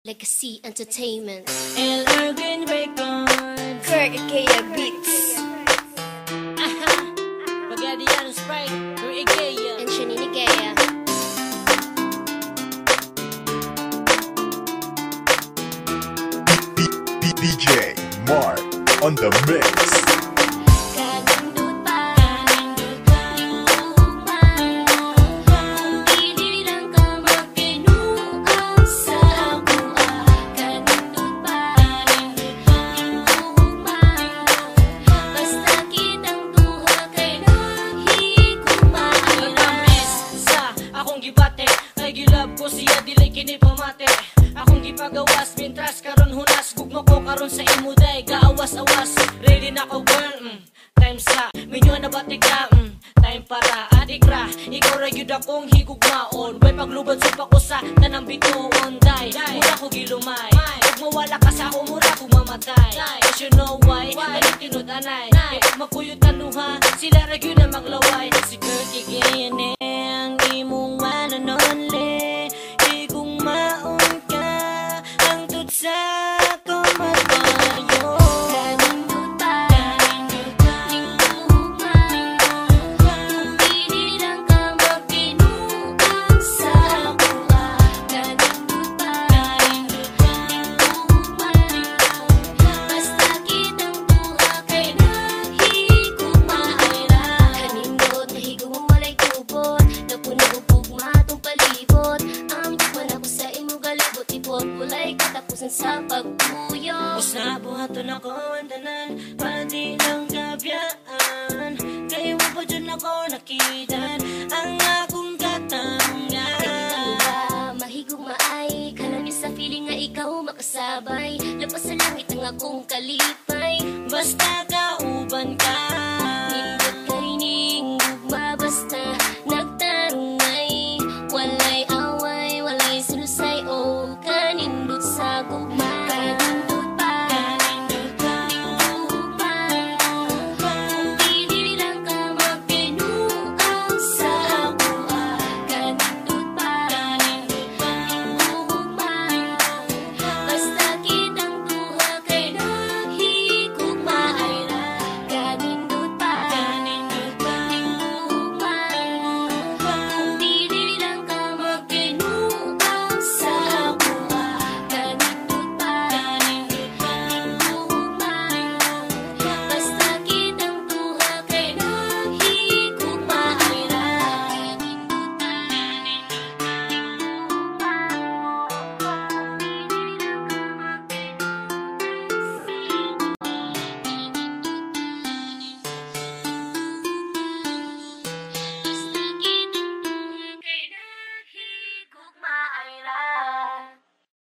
Legacy Entertainment, El Erwin Records, Kurt Ikea Beats, Pagadian Sprite, Kurt Ikea, and Shanini Gaya. DJ Mark on the mix. Gilab ko siya dili kini pamate. Akong gipagawas mintras karon hunas gugma ko karon sa imuday gaawas-awas. Ready na ko girl, time sa minyo na batik ka, time para adik ra. Ikaw ra gyud akong higugmaon. Way paglubad sa ko sa tanang bituon day. Mura ko gilumay. Ug mawala ka sa ako mura ko mamatay. Cause you know why? Ani tinod anay. Ug magkuyot tanuha sila ra gyud na maglaway. Si Kurt Ikea ang imong one and only. Kulay katapusan sa pagpuyo. Usa buhaton ako ang tanan para di lang kabiyaan. Kaya mo pa dyan ako nakitan ang akong katanungan. Mahigong maay kanami sa feeling nga ikaw makasabay. Lapas sa langit ang akong kalipay. Basta kauban ka Nindot kay ning gugma basta